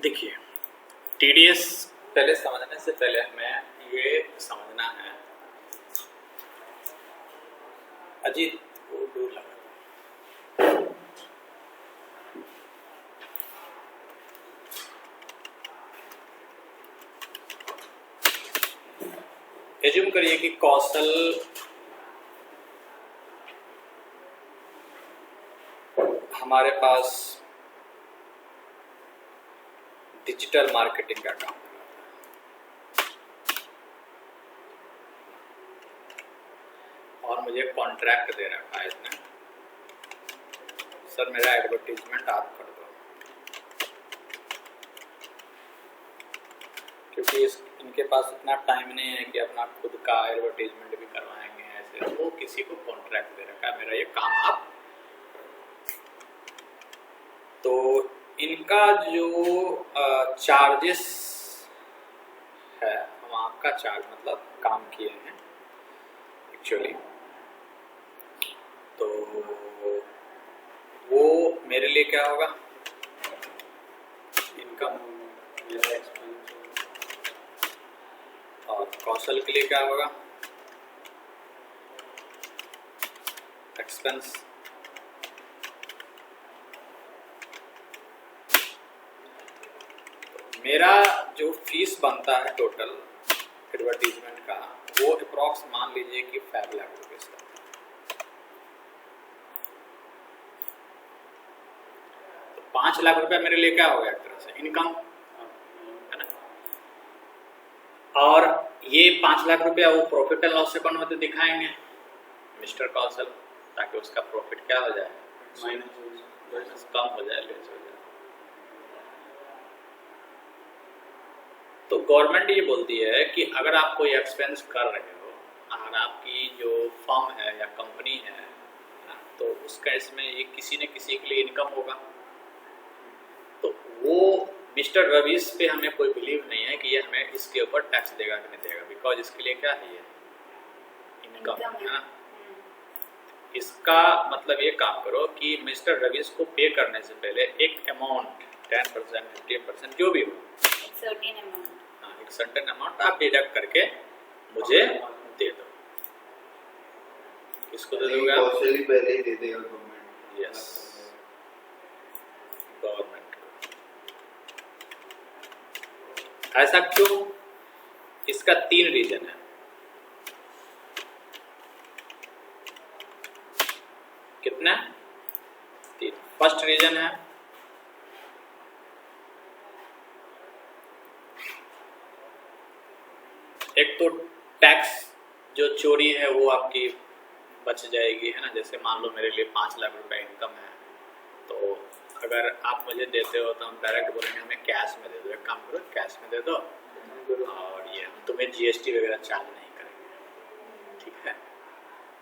देखिए, टीडीएस पहले समझने से पहले हमें ये समझना है। अजीत वो दूर लगा। एज्यूम करिए कि कौशल हमारे पास डिजिटल मार्केटिंग का काम कर रहा है और मुझे कॉन्ट्रैक्ट दे रखा है इसने, सर मेरा एडवर्टीजमेंट आप कर दो, क्योंकि इनके पास इतना टाइम नहीं है कि अपना खुद का एडवर्टीजमेंट भी करवाएंगे। ऐसे वो किसी को कॉन्ट्रैक्ट दे रखा है, मेरा ये काम आप। तो इनका जो चार्जेस है, हम आपका चार्ज मतलब काम किए हैं एक्चुअली, तो वो मेरे लिए क्या होगा, इनकम, और कौशल के लिए क्या होगा, एक्सपेंस। मेरा जो फीस बनता है टोटल एडवर्टीजमेंट का, वो अप्रॉक्स मान लीजिए कि 5 लाख रुपए से। तो 5 लाख रुपए मेरे लिए क्या होगा, एक तरह से इनकम है ना। और ये 5 लाख रुपया वो प्रॉफिट एंड लॉस अकाउंट में तो दिखाएंगे मिस्टर कौशल, ताकि उसका प्रॉफिट क्या हो जाए, माइनस कम हो जाए, लेस हो जाए। तो गवर्नमेंट ये बोलती है कि अगर आप कोई एक्सपेंस कर रहे हो, अगर आपकी जो फर्म है या कंपनी है, तो उसका इसमें ये किसी न किसी के लिए इनकम होगा। तो वो मिस्टर रवीश पे हमें कोई बिलीव नहीं है कि ये हमें इसके ऊपर टैक्स देगा कि नहीं देगा, बिकॉज इसके लिए क्या है, ये इनकम है ना। इसका मतलब ये काम करो कि मिस्टर रवीश को पे करने से पहले एक अमाउंट 10%, 15% जो भी हो, एक सर्टेन अमाउंट आप डिडक्ट करके मुझे दे दो। किसको दे दोगे आप? पहले ही दे देगा गवर्नमेंट। Yes, government. ऐसा क्यों? इसका 3 रीजन है। कितना? 3। फर्स्ट रीजन है, एक तो टैक्स जो चोरी है वो आपकी बच जाएगी, है ना। जैसे मान लो मेरे लिए 5 लाख रुपए इनकम है, तो अगर आप मुझे देते हो तो हम डायरेक्ट बोलेंगे हमें कैश में दे दो, एक काम करो कैश में दे दो, और ये हम तुम्हें जीएसटी वगैरह चार्ज नहीं करेंगे, ठीक है,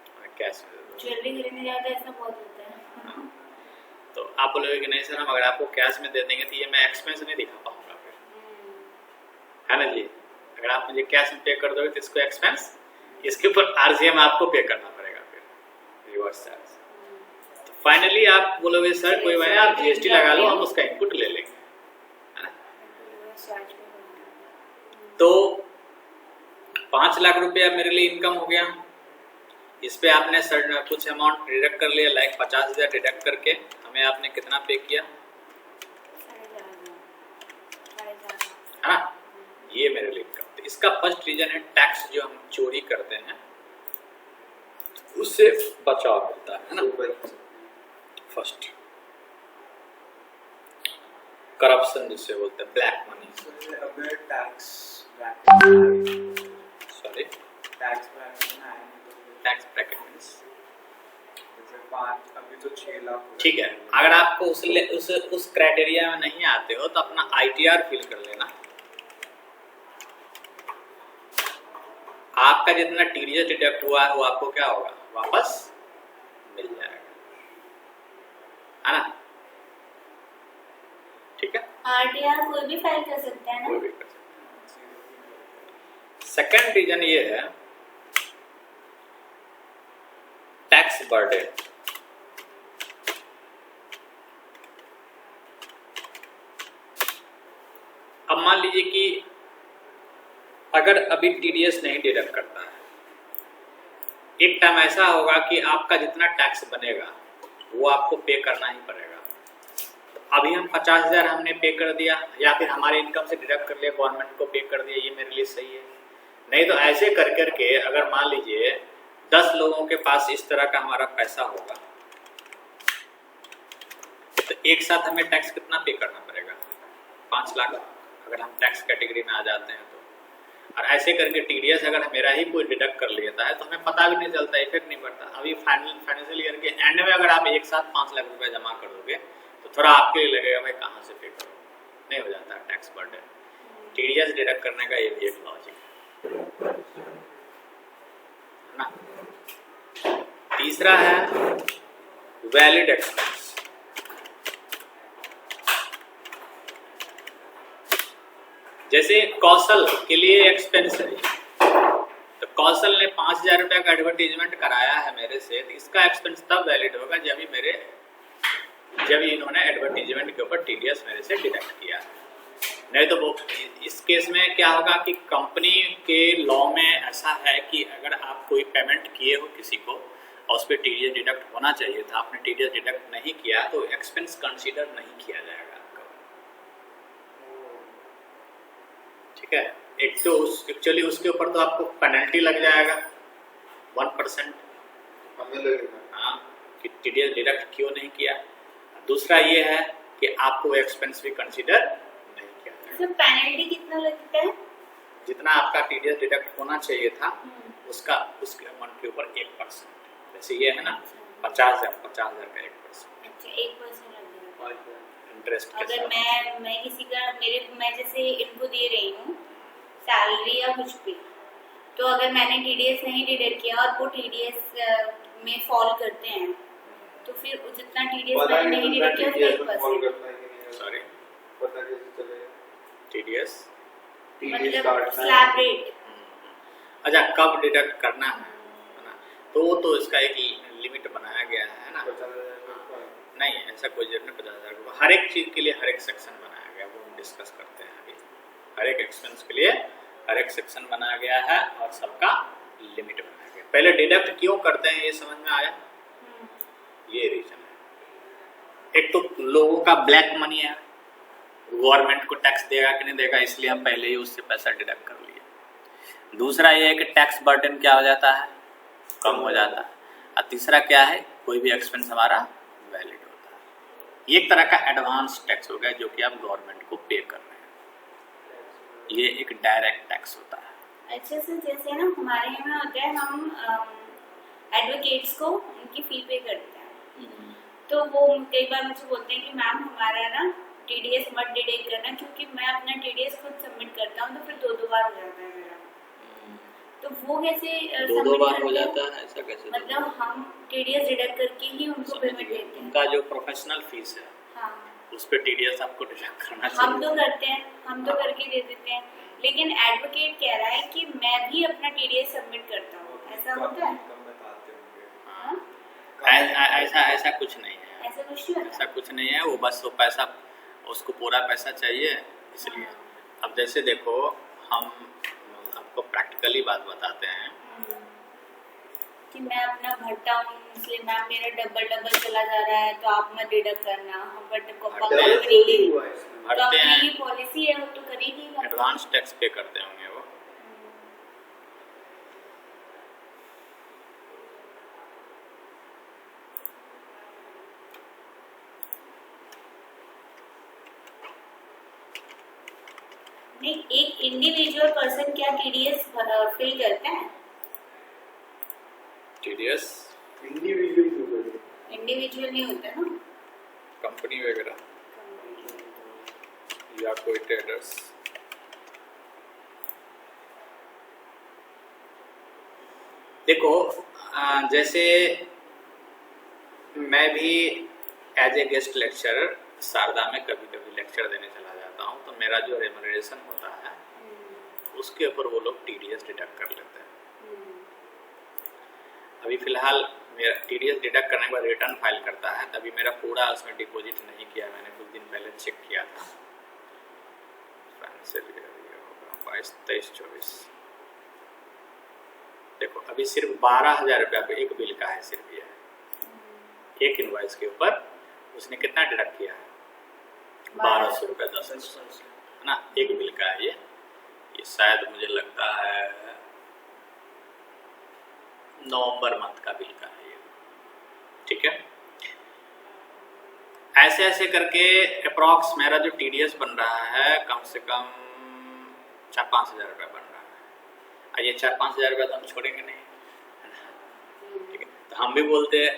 हमें कैश में दे दो। ज्वेलरी खरीदने जाते ऐसा बहुत होता है। तो आप बोलोगे कि नहीं सर, हम अगर आपको कैश में दे देंगे तो ये मैं एक्सपेंस नहीं दिखा पाऊंगा फिर, है ना जी। अगर आप मुझे कैश में पे कर दोगे तो इसको एक्सपेंस, इसके ऊपर आरसीएम आपको पे करना पड़ेगा फिर, रिवर्स चार्ज। तो फाइनली आप बोलोगे सर कोई बात नहीं, आप जीएसटी लगा लो, हम उसका इनपुट ले लेंगे, है ना। तो 5 लाख रुपया मेरे लिए इनकम हो गया। इस पे आपने सर कुछ अमाउंट डिडक्ट कर लिया, लाइक 50,000 डिडक्ट करके हमें आपने कितना पे किया, है ना। ये मेरे लिए इनकम। तो इसका फर्स्ट रीजन है टैक्स, जो हम चोरी करते हैं उससे बचाव मिलता है ना। फर्स्ट करप्शन जिसे बोलते हैं, ब्लैक मनी। अगर tax sorry, tax bracket means अभी तो 6 लाख, ठीक है। अगर आपको उस क्राइटेरिया में नहीं आते हो तो अपना आईटीआर फिल कर लेना, आपका जितना टीडीएस डिडक्ट हुआ है वो आपको क्या होगा, वापस मिल जाएगा, है ना, ठीक है। आरटीआर कोई भी फाइल कर सकता है ना, कोई भी कर सकता है। सेकेंड रीजन ये है टैक्स बर्डन। अब मान लीजिए कि अगर अभी टीडीएस नहीं डिडक्ट करता है, एक टाइम ऐसा होगा कि आपका जितना टैक्स बनेगा वो आपको पे करना ही पड़ेगा। अभी हम 50,000 हमने पे कर दिया या फिर हमारे इनकम से डिडक्ट कर लिया, गवर्नमेंट को पे कर दिया, ये मेरे लिए सही है। नहीं तो ऐसे कर करके अगर मान लीजिए 10 लोगों के पास इस तरह का हमारा पैसा होगा तो एक साथ हमें टैक्स कितना पे करना पड़ेगा? 5 लाख, अगर हम टैक्स कैटेगरी में आ जाते हैं तो। और ऐसे करके टीडीएस अगर मेरा ही कोई डिडक्ट कर लेता है तो हमें पता भी नहीं चलता, इफेक्ट नहीं पड़ता। अभी फाइनेंशियल ईयर के एंड में अगर आप एक साथ 5 लाख रुपए जमा कर दोगे तो थोड़ा आपके लिए लगेगा भाई कहाँ से पे करो, नहीं हो जाता टैक्स बर्डन। टीडीएस डिडक्ट करने का ये भी एक लॉजिक है ना। तीसरा है वैलिड एक्सपेंस। जैसे कौशल के लिए एक्सपेंस है, तो कौशल ने 5,000 रुपये का एडवर्टीजमेंट कराया है मेरे से, तो इसका एक्सपेंस तब वैलिड होगा जब इन्होंने एडवर्टीजमेंट के ऊपर टीडीएस मेरे से डिडक्ट किया। नहीं तो वो इस केस में क्या होगा कि कंपनी के लॉ में ऐसा है कि अगर आप कोई पेमेंट किए हो किसी को और उस पर टीडीएस डिडक्ट होना चाहिए था, आपने टीडीएस डिडक्ट नहीं किया तो एक्सपेंस कंसीडर नहीं किया जाएगा आपका। ठीक है, एक तो एक्चुअली उसके ऊपर तो आपको पेनल्टी लग जाएगा 1%, हमें लगेगा हाँ कि टीडीएस डिडक्ट क्यों नहीं किया। दूसरा ये है कि आपको एक्सपेंस भी कंसीडर नहीं किया जाएगा। तो पेनल्टी कितना लगता है? जितना आपका टीडीएस डिडक्ट होना चाहिए था उसके अमाउंट के ऊपर 1%। जैसे ये है ना 50,000 का 1%। अच्छा 1% लगेगा। इंटरेस्ट के अगर साथ। मैं किसी का मैं जैसे इनको दे रही हूँ सैलरी या कुछ भी, तो अगर मैंने टीडीएस नहीं डिडक्ट किया और वो टीडीएस में फॉल करते हैं तो फिर जितना टीडीएस मैंने नहीं डिडक्ट किया उसका 1%। सॉरी, पता कैसे चलेगा? टीडीएस मतलब स्लैब रेट। अच्छा कब डिडक्ट करना है ना, तो इसका एक लिमिट बनाया गया है ना। नहीं ऐसा कोई जरूरत नहीं 50,000 रुपये, हर एक चीज़ के लिए हर एक सेक्शन बनाया गया, वो हम डिस्कस करते हैं अभी। हर एक एक्सपेंस के लिए हर एक सेक्शन बनाया गया है और सबका लिमिट बनाया गया। पहले डिडक्ट क्यों करते हैं ये समझ में आया? ये रीजन है। एक तो लोगों का ब्लैक मनी है, गवर्नमेंट को टैक्स देगा कि नहीं देगा, इसलिए हम पहले ही उससे पैसा डिडक्ट कर लिए। दूसरा ये है कि टैक्स बर्डन क्या हो जाता है, कम हो जाता है। और तीसरा क्या है, कोई भी एक्सपेंस हमारा वैलिड होता है। ये एक तरह का एडवांस टैक्स हो गया जो कि आप गवर्नमेंट को पे कर रहे हैं। ये एक डायरेक्ट टैक्स होता है। अच्छा सर, जैसे ना हमारे यहाँ में होता है हम एडवोकेट्स को उनकी फी पे करते हैं, तो वो कई बार मुझे बोलते हैं कि मैम हमारा ना टीडीएस मत डिडक्ट करना, क्योंकि मैं अपना टीडीएस खुद सबमिट करता हूँ तो फिर 2 बार हो जाता है मेरा। तो वो कैसे 2 बार हो जाता है, ऐसा कैसे? मतलब हम टीडीएस डिडक्ट करके ही उनको पेमेंट देते हैं। उनका जो प्रोफेशनल फीस है हाँ, उस पर टीडीएस आपको डिडक्ट करना चाहिए। हम तो करते हैं, हम तो करके दे देते हैं, लेकिन एडवोकेट कह रहा है कि मैं भी अपना टीडीएस सबमिट करता हूँ। ऐसा होता है? ऐसा कुछ नहीं है, ऐसा कुछ नहीं होता। ऐसा कुछ नहीं है। वो बस वो पैसा, उसको पूरा पैसा चाहिए इसलिए। अब जैसे देखो हम आपको प्रैक्टिकली बात बताते हैं कि मैं अपना भरता हूँ, इसलिए मैम मेरा डबल चला जा रहा है तो आप मत डिडक्ट करना। बट कंपनी की पॉलिसी है वो तो करेगी। एडवांस टैक्स पे करते होंगे वो। नहीं, एक इंडिविजुअल पर्सन क्या टीडीएस फिल करता है? टीडीएस इंडिविजुअल नहीं होता ना, कंपनी वगैरह या कोई ट्रेडर्स। देखो जैसे मैं भी as a guest lecturer Sharda में कभी कभी लेक्चर देने चला जाता हूँ, तो मेरा जो रेमुनरेशन होता है उसके ऊपर वो लोग टीडीएस डिडक्ट कर लेते हैं। अभी फिलहाल मेरा टीडीएस डिडक्ट करने के बाद रिटर्न फाइल करता है, तभी मेरा पूरा उसमें डिपॉजिट नहीं किया, मैंने कुछ दिन पहले चेक किया था। चलिए ये होगा 22, 23, 24। देखो अभी सिर्फ 12,000 रुपया पे एक बिल का है, सिर्फ ये एक इनवॉइस के ऊपर उसने कितना डिडक्ट किया है? 1200 रुपया 10 है ना, एक बिल का है ये शायद मुझे लगता है नवंबर मंथ का बिल का है ये, ठीक है। ऐसे ऐसे करके अप्रॉक्स मेरा जो TDS बन रहा है कम से कम 4-5 हज़ार रुपया बन रहा है। और ये 4-5 हज़ार रुपया तो हम छोड़ेंगे नहीं, ठीक है। तो हम भी बोलते हैं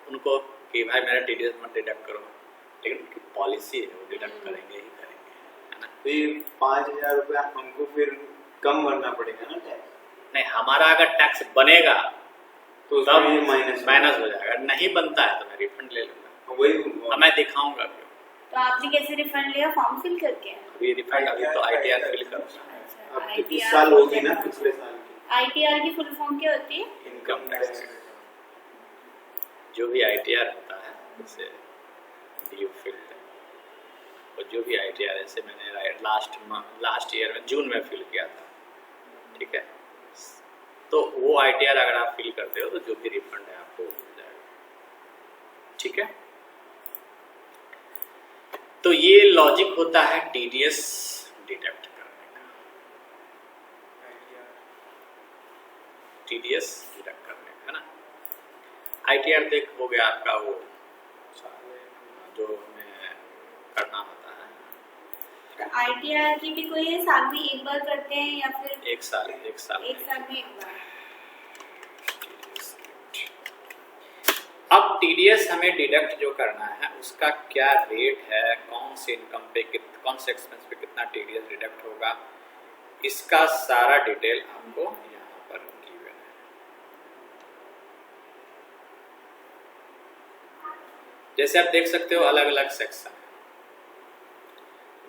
उनको कि भाई मेरा TDS मत डिडक्ट करो, लेकिन उनकी पॉलिसी है वो डिडक्ट करेंगे ही करेंगे, है ना। फिर 5,000 रुपया हमको फिर कम भरना पड़ेगा ना टैक्स? नहीं, हमारा अगर टैक्स बनेगा तो तब ये माइनस हो जाएगा, नहीं बनता है तो मैं रिफंड ले लूँगा। वही अब मैं दिखाऊंगा अभी। तो आपने कैसे रिफंड लिया? फॉर्म फिल करके? अभी रिफंड अभी तो ITR फिल करूँगा। अब तो इस साल होगी ना, पिछले साल की। ITR की फुल फॉर्म क्या होती है? Income tax. जो भी ITR होता है उसे ड्यू फिल, और जो भी ITR ऐसे मैंने लास्ट ईयर में जून में फिल किया था, ठीक है। तो वो ITR अगर आप फिल करते हो तो जो भी रिफंड है आपको मिल जाएगा, ठीक है। तो ये लॉजिक होता है TDS डिडक्ट करने का, TDS डिडक्ट करने का, है ना। ITR देख हो गया आपका वो जो हमें करना होता है। ITR की भी कोई है, साल में एक बार करते हैं या फिर एक साल में एक बार? अब TDS हमें डिडक्ट जो करना है उसका क्या रेट है, कौन से इनकम पे कौन से एक्सपेंस पे कितना TDS डिडक्ट होगा, इसका सारा डिटेल आपको यहाँ पर गिवन है। जैसे आप देख सकते हो अलग अलग सेक्शन है।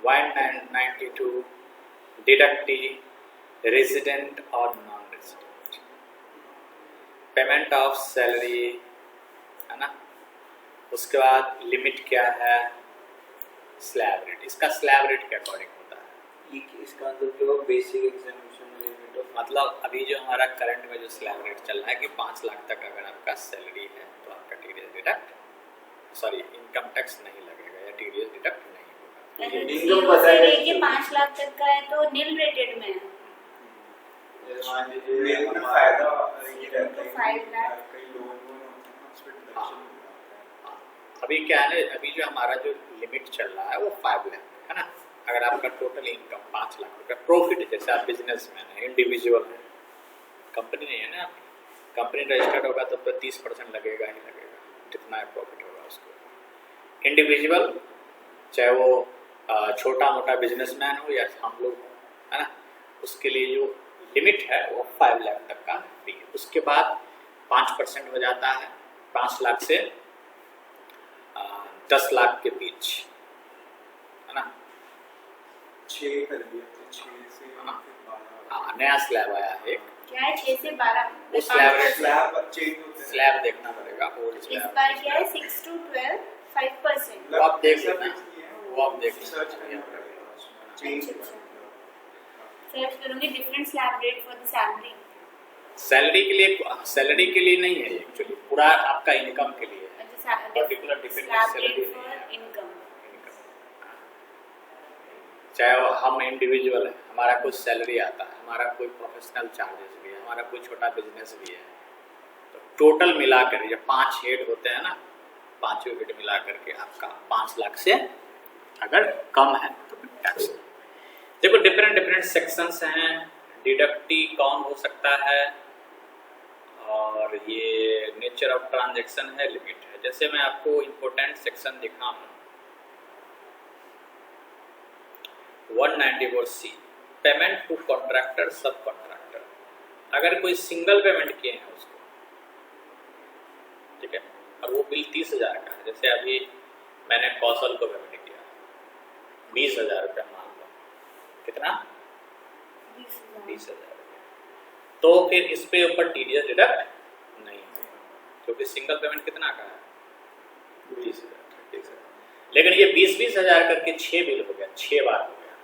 192 डिडक्टी, रेजिडेंट और non resident, payment of salary, है ना। उसके बाद लिमिट क्या है, स्लैब रेट। इसका स्लैब रेट के अकॉर्डिंग होता है। इसका अंदर जो बेसिक एग्जामिनेशन लिमिट ऑफ, मतलब अभी जो हमारा करंट में जो स्लैब रेट चल रहा है कि 5 लाख तक अगर आपका सैलरी है तो आपका TDS डिडक्ट इनकम टैक्स नहीं लगेगा या TDS डिडक्ट नहीं होगा। इनकम पता है कि 5 लाख तक का है तो नील रेटेड में है। मान लीजिए फायदा तो 5 लाख अभी क्या है ना, अभी जो हमारा जो लिमिट चल रहा है वो 5 लाख है ना। अगर आपका टोटल इनकम 5 लाख रुपया प्रॉफिट, जैसे आप बिजनेसमैन है, इंडिविजुअल है, कंपनी नहीं है ना आपकी, कंपनी रजिस्टर्ड होगा तब तो 30% लगेगा ही लगेगा, जितना प्रॉफिट होगा उसको। इंडिविजुअल चाहे वो छोटा मोटा बिजनेसमैन हो या हम लोग हो, है ना, उसके लिए जो लिमिट है वो 5 लाख तक का फ्री है। उसके बाद 5% हो जाता है 5 लाख से 10 लाख के बीच, है ना। 6 कर दिया तो 6 से हाँ, नया स्लैब आया है एक, क्या है 6 से 12 वो स्लैब रेट स्लैब चेंज होते हैं। स्लैब देखना पड़ेगा, ओल्ड इस स्लैब। बार क्या है 6 to 12 5%। वो आप देख लेना, वो आप देख सर्च लेना। चेंज सर्च करूंगी different slab rate for the salary. Salary के लिए नहीं है एक्चुअली, पूरा आपका इनकम के लिए है। Particular different slab salary rate नहीं फॉर है। इनकम। चाहे वो हम इंडिविजुअल है, हमारा कुछ सैलरी आता है, हमारा कोई प्रोफेशनल चार्जेस भी है, हमारा कोई छोटा बिजनेस भी है, तो टोटल मिलाकर जब 5 हेड होते हैं ना, 5 हेड मिला करके आपका 5 लाख से अगर कम है तो फिर टैक्स। देखो डिफरेंट सेक्शंस हैं, डिडक्टी कौन हो सकता है, और ये नेचर ऑफ ट्रांजैक्शन है, लिमिट है। जैसे मैं आपको इम्पोर्टेंट सेक्शन दिखाऊं, 194C पेमेंट टू कॉन्ट्रैक्टर सब कॉन्ट्रैक्टर, अगर कोई सिंगल पेमेंट किए हैं उसको, ठीक है, और वो बिल 30,000 का है। जैसे अभी मैंने कौशल को पेमेंट किया 20,000 रुपया, मान लो कितना 20,000 रुपया, तो फिर इस पे ऊपर TDS डिडक्ट नहीं होगा, क्योंकि सिंगल पेमेंट कितना का है 20,000। लेकिन ये 20,000 करके 6 बिल हो गया, 6 बार हो गया,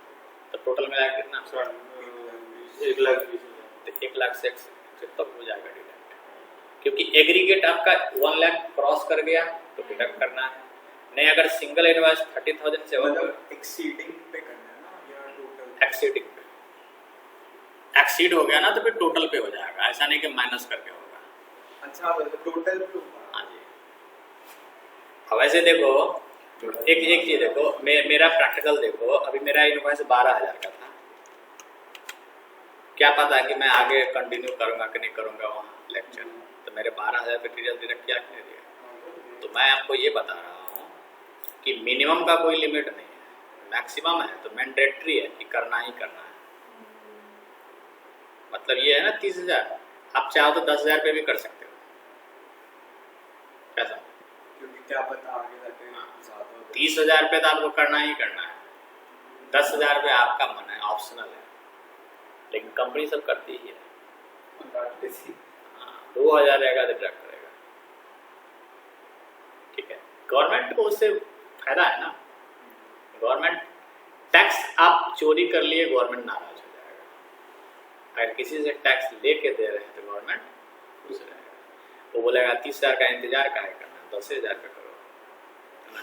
तो टोटल मिला के कितना? 1,20,000। तो 1 लाख से तब हो जाएगा डिडक्ट, क्योंकि एग्रीगेट आपका 1 लाख क्रॉस कर गया तो डिडक्ट करना है। नहीं अगर सिंगल इनवॉइस 30,000 से होगा, एक्सीडिंग पे करना है ना या टोटल? एक्सीडिंग पे, एक्सीड हो गया ना तो फिर टोटल पे हो जाएगा, ऐसा नहीं कि माइनस करके होगा। अच्छा मतलब टोटल पे होगा। हाँ जी। अब ऐसे देखो, एक चीज देखो, मेरा प्रैक्टिकल देखो, अभी मेरा इनवॉइस 12,000 का था, क्या पता कि मैं आगे कंटिन्यू करूंगा कि नहीं करूंगा वहाँ लेक्चर, तो मेरे 12,000 पे टीचर डिडक्ट किया कि नहीं दिया। तो मैं आपको ये बता रहा हूँ कि मिनिमम का कोई लिमिट नहीं है, मैक्सिमम है तो मैंडेटरी है कि करना ही करना है। मतलब ये है ना 30,000, आप चाहो तो 10,000 पे भी कर सकते हो, कैसा? क्योंकि क्या पता आगे जाके ज्यादा हो। 30,000 पे तो आपको करना ही करना है, 10,000 पे आपका मन है, ऑप्शनल है, लेकिन कंपनी सब करती ही है। हाँ, 2,000 रहेगा तो डिडक्ट करेगा, ठीक है। गवर्नमेंट को उससे फायदा है ना, गवर्नमेंट टैक्स आप चोरी कर लिए गवर्नमेंट नाराज हो जाएगा, अगर किसी से टैक्स लेके दे रहे हैं तो गवर्नमेंट खुश रहेगा, वो बोलेगा 30,000 का इंतजार का है करना, 10,000 पे करो, है ना।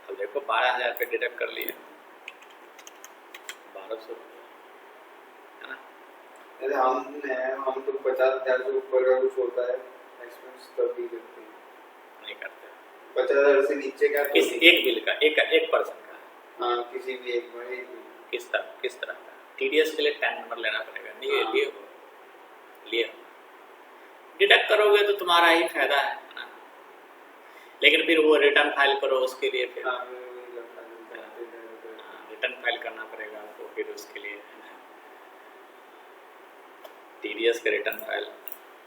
अब देखो 12,000 पे डिडक्ट कर लिए, 1,200, है ना। अरे हम तो 50,000 से ऊपर का कुछ होता है एक्सपेंस तभी करते हैं, नहीं करते 50,000 से नीचे का किस एक बिल का, एक पर्सन का, हाँ किसी भी एक बड़े किस तरह का टीडीएस के लिए 10 नंबर लेना पड़ेगा, लिए लिए डिडक्ट करोगे तो तुम्हारा ही फायदा है ना, लेकिन फिर वो रिटर्न फाइल करो उसके लिए, फिर रिटर्न फाइल करना पड़ेगा आपको, फिर उसके लिए टीडीएस का रिटर्न फाइल।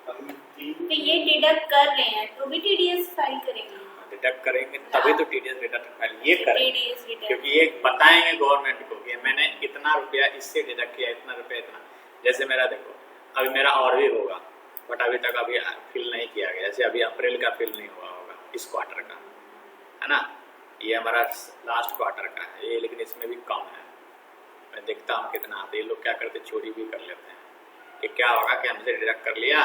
तो ये डिडक्ट कर रहे हैं तो भी टीडीएस फाइल करेंगे? डिडक्ट करेंगे तभी तो टीडीएस रिटर्न फाइल ये करेंगे, TDS return। क्योंकि ये बताएंगे गवर्नमेंट को कि मैंने इतना रुपया इससे डिडक्ट किया, इतना रुपया इतना। जैसे मेरा देखो, अभी मेरा और भी होगा, बट अभी तक अभी फिल नहीं किया गया, जैसे अभी अप्रैल का फिल नहीं हुआ होगा इस क्वार्टर का, है ना। ये हमारा लास्ट क्वार्टर का है ये, लेकिन इसमें भी कम है, मैं देखता हूँ कितना आता है। ये लोग क्या करते, चोरी भी कर लेते हैं कि क्या होगा कि हमसे डिडक्ट कर लिया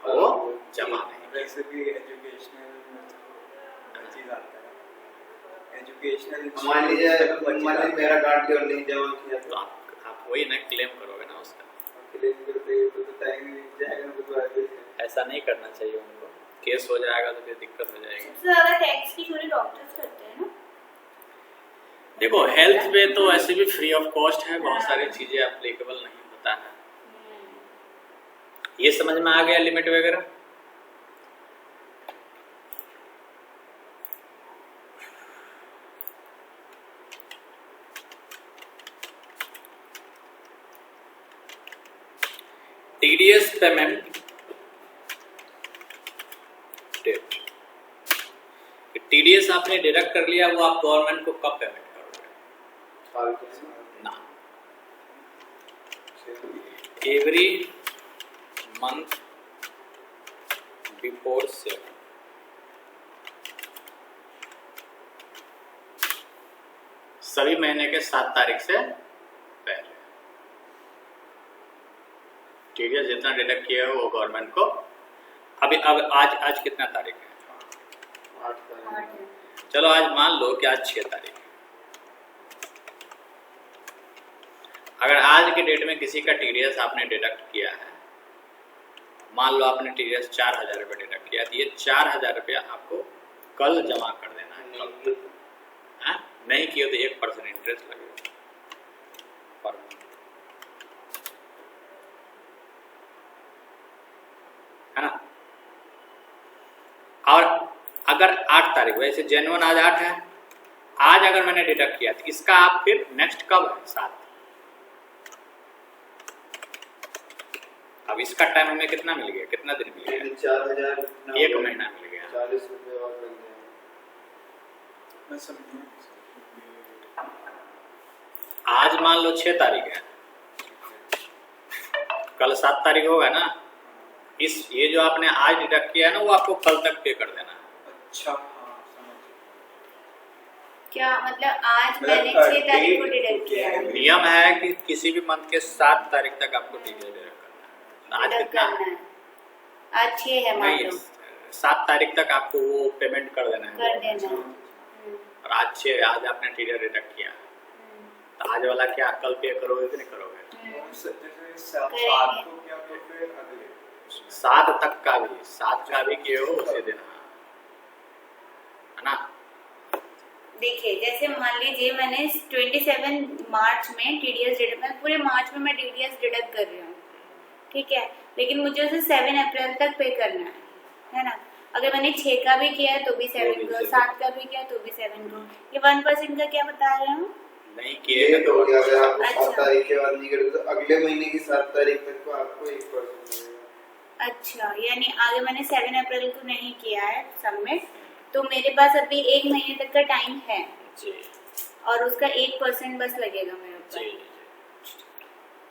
वो जमा नहीं। वैसे भी एजुकेशनल चीज आता है, एजुकेशनल मान लीजिए मेरा कार्ड जो नहीं जमा किया तो आप वही ना क्लेम करोगे ना उसका, क्लेम करते तो बताएंगे जाएगा तो बात है। ऐसा नहीं करना चाहिए उनको, केस हो जाएगा तो फिर दिक्कत हो जाएगी। सबसे ज्यादा टैक्स की चोरी डॉक्टर्स करते हैं ना। देखो हेल्थ पे तो ऐसे भी फ्री ऑफ कॉस्ट है, बहुत सारी चीजें एप्लीकेबल नहीं होता है, ये समझ में आ गया लिमिट वगैरह। टीडीएस पेमेंट डेट, टीडीएस आपने डिडक्ट कर लिया, वो आप गवर्नमेंट को कब पेमेंट करोगे ना? एवरी मंथ बिफोर 7, सभी महीने के 7 तारीख से पहले टीडीएस जितना डिडक्ट किया है वो गवर्नमेंट को। अभी अब आज कितना तारीख है? 8 चलो आज मान लो कि आज 6 तारीख है। अगर आज के डेट में किसी का टीडीएस आपने डिडक्ट किया है, मान लो आपने टीडीएस 4,000 रुपये डिडक्ट किया, तो ये 4,000 रुपया आपको कल जमा कर देना है, कल तक। हाँ? नहीं किया तो 1% इंटरेस्ट लगेगा पर month। है ना। और अगर 8 तारीख, वैसे जेन्युइन आज 8 है, आज अगर मैंने डिडक्ट किया तो इसका आप फिर नेक्स्ट कब है? 7। अब इसका टाइम हमें कितना मिल गया, कितना दिन मिल गया? 4,000 1 महीना मिल गया। 40 रुपये और लग गए। मैं समझूं। आज मान लो 6 तारीख है, कल 7 तारीख होगा ना, ये जो आपने आज डिडक्ट किया है ना वो आपको कल तक पे कर देना है। अच्छा हाँ समझ। क्या मतलब आज मतलब मैंने 6 तारीख को date डिडक्ट किया है, नियम है कि किसी भी मंथ के 7 तारीख तक आपको टीडीएस डिडक्ट करना है। आज डिडक्ट कितना करना है, आज 6 है मान नहीं, लो, 7 तारीख तक आपको वो पेमेंट कर देना है। कर देना है। और आज 6, आज आपने टीडीएस डिडक्ट किया, तो आज वाला क्या कल पे करोगे कि नहीं करोगे? और जैसे सात को क्या तो फिर अगले 7 तक का भी, 7 का भी किए हो उसी दिन, है ना? देखिए जैसे मान लीजिए मैंने 27 मार्च में टीडीएस डिडक्ट, मैं पूरे मार्च में मैं टीडीएस डिडक्ट कर रही हूँ, ठीक है, लेकिन मुझे उसे 7 अप्रैल तक पे करना है ना। अगर मैंने 6 का भी किया है तो भी 7 को, 7 का भी किया है तो भी 7 को। ये 1% का क्या बता रहे हो? नहीं ये किए तो हो गया, अगर आपको अच्छा। 7 तारीख के बाद नहीं करे तो अगले महीने की 7 तारीख तक को आपको 1% मिलेगा। अच्छा, यानी आगे मैंने 7 अप्रैल को नहीं किया है सबमिट, तो मेरे पास अभी 1 महीने तक का टाइम है जी और उसका 1% बस लगेगा मेरे जी ऊपर। जी।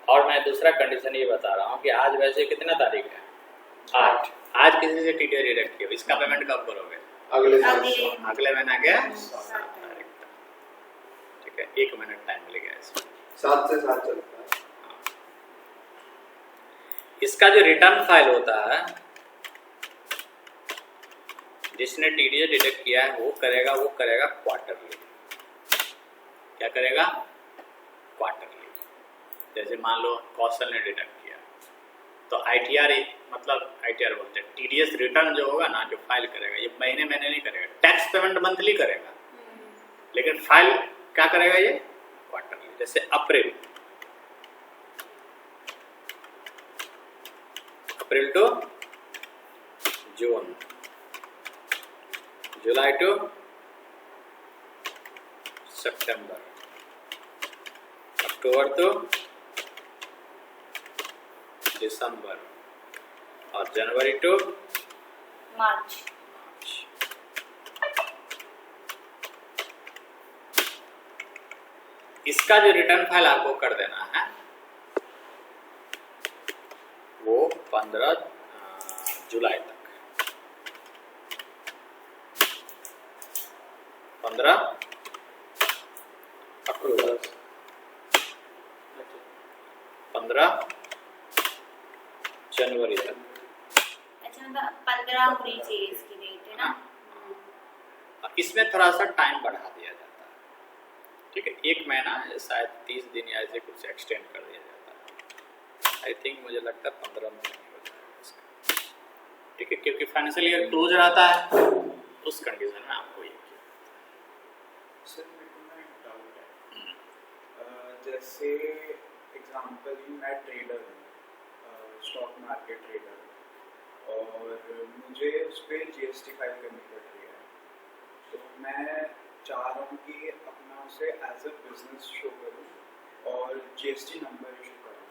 और मैं दूसरा कंडीशन ये बता रहा हूँ कि आज वैसे कितना तारीख है? 8। आज किसी से टीडीएस डिडक्ट किया, इसका पेमेंट कब करोगे? अगले साल अगले अगले महीना क्या? 7 तारीख तक, ठीक है, 1 मिनट टाइम मिलेगा इसमें। 7 से 7 चलता है। इसका जो रिटर्न फाइल होता है, जिसने टीडीएस डिडक्ट किया है वो करेगा क्वार्टरली। क्या करेगा? क्वार्टरली। जैसे मान लो कौशल ने डिडक्ट किया, तो आईटीआर, मतलब आईटीआर बोलते हैं, टीडीएस रिटर्न जो होगा ना, जो फाइल करेगा, ये महीने नहीं करेगा। टैक्स पेमेंट मंथली करेगा, लेकिन फाइल क्या करेगा? ये क्वार्टरली। जैसे अप्रैल टू जून, जुलाई टू सितंबर, अक्टूबर टू दिसंबर, और जनवरी टू मार्च। इसका जो रिटर्न फाइल आपको कर देना है वो 15 जुलाई तक, 15 अक्टूबर, 15 जनवरी तक। अच्छा, मतलब 15 होनी चाहिए इसकी डेट, है ना? और इसमें थोड़ा सा टाइम बढ़ा दिया जाता है, ठीक है, 1 महीना शायद 30 दिन या ऐसे कुछ एक्सटेंड कर दिया जाता है। आई थिंक मुझे लगता है 15 में नहीं हो जाएगा इसका, ठीक है, क्योंकि फाइनेंशियल ईयर क्लोज रहता है, उस कंडीशन में आपको ये सर मेरे को ना एक डाउट है। जैसे एग्जांपल मैं ट्रेडर हूँ, स्टॉक मार्केट ट्रेडर, और मुझे उस पर जीएसटी फाइल करनी पड़ रही है, तो मैं चाह रहा हूँ कि अपना उसे एज अ बिजनेस शो करूँ और जीएसटी नंबर इशू करूँ,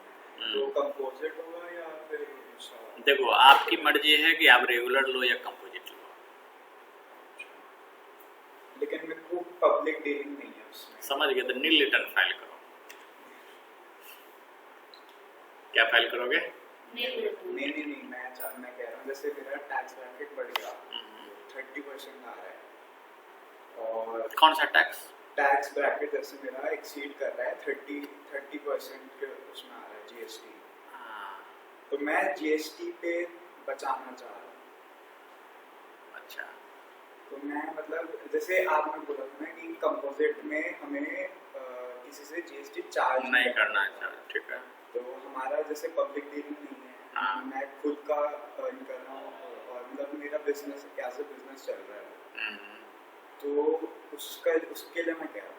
तो कंपोजिट होगा या फिर दूसरा? देखो, आपकी मर्जी है कि आप रेगुलर लो या कंपोजिट लो। लेकिन मेरे को पब्लिक डीलिंग नहीं है उसमें। समझ गए, तो नील रिटर्न फाइल करो। क्या फाइल करोगे? नहीं, मैं कह रहा हूँ जैसे मेरा टैक्स ब्रैकेट बढ़ गया, 30% आ रहा है, और कौन सा टैक्स? टैक्स ब्रैकेट जैसे मेरा एक्सीड कर रहा है 30% के उसमें आ रहा है जीएसटी, तो मैं जीएसटी पे बचाना चाह रहा हूँ। अच्छा, तो मैं मतलब जैसे आपने बोला था ना कि कंपोजिट में हमें किसी से जीएसटी चार्ज नहीं करना है, ठीक है। तो हमारा जैसे पब्लिक डीलिंग नहीं है, हाँ। मैं खुद का अर्न कर रहा हूँ और मतलब मेरा बिजनेस एज अ बिजनेस चल रहा है, तो उसके लिए मैं कह रहा हूँ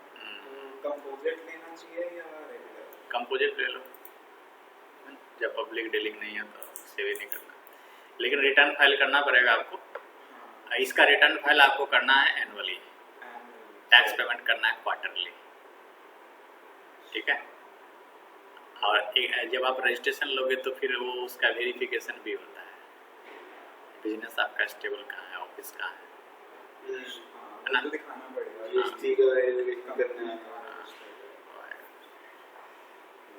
कंपोजिट लेना चाहिए या रेगुलर? कंपोजिट ले लो, जब पब्लिक डीलिंग नहीं है तो सेव नहीं करना, लेकिन रिटर्न फाइल करना पड़ेगा आपको। इसका रिटर्न फाइल आपको करना है एनुअली, टैक्स पेमेंट करना है क्वार्टरली, ठीक है। और जब आप रजिस्ट्रेशन लोगे तो फिर वो उसका वेरिफिकेशन भी होता है, बिजनेस आपका स्टेबल कहाँ है, ऑफिस कहाँ है, हाँ, तो दिखाना पड़ेगा जीएसटी का वेरिफिकेशन करना है।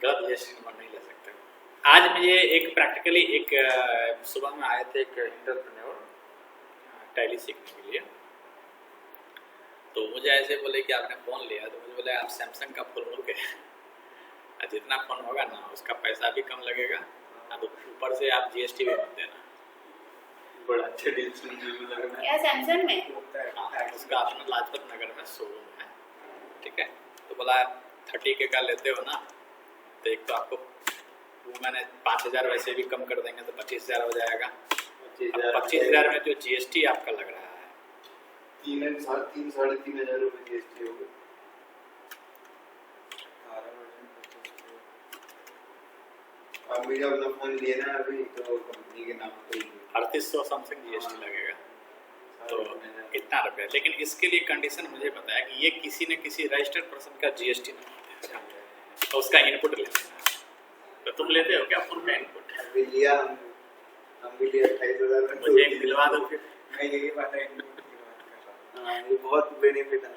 गलत जीएसटी नंबर नहीं ले सकते। आज मुझे एक प्रैक्टिकली एक सुबह में आए थे एक एंटरप्रेन्योर टैली सीखने के लिए, तो मुझे ऐसे बोले कि आपने फ़ोन लिया, तो मुझे बोले आप सैमसंग का फ़ोन लोगे, जितना फोन होगा ना उसका पैसा भी कम लगेगा, तो ऊपर से आप GST भी मत देना। बड़ा अच्छा डील सुनने में लग रहा है। क्या सैमसंग में? हाँ, उसका अपना लाजपत नगर में शोरूम है, ठीक है। तो बोला 30K का लेते हो ना, तो एक तो आपको वो मैंने 5,000 वैसे भी कम कर देंगे तो 25,000 हो जाएगा। 25,000 में जो GST आपका लग रहा है 3,500 रुपये GST हो गए। अब मुझे अपना फोन लेना है अभी, तो कंपनी के नाम पे 3800 समथिंग GST लगेगा, तो इतना रुपया। लेकिन इसके लिए कंडीशन मुझे पता है कि ये किसी न किसी रजिस्टर्ड पर्सन का GST नहीं है, तो उसका इनपुट लेते हैं। तो तुम लेते हो क्या फोन का इनपुट? अभी लिया हम भी लिया 28,000 में। मुझे एक दिलवा दो फिर। मैं यही बात है इनपुट की बात कर रहा हूँ। हाँ, ये बहुत बेनिफिट है।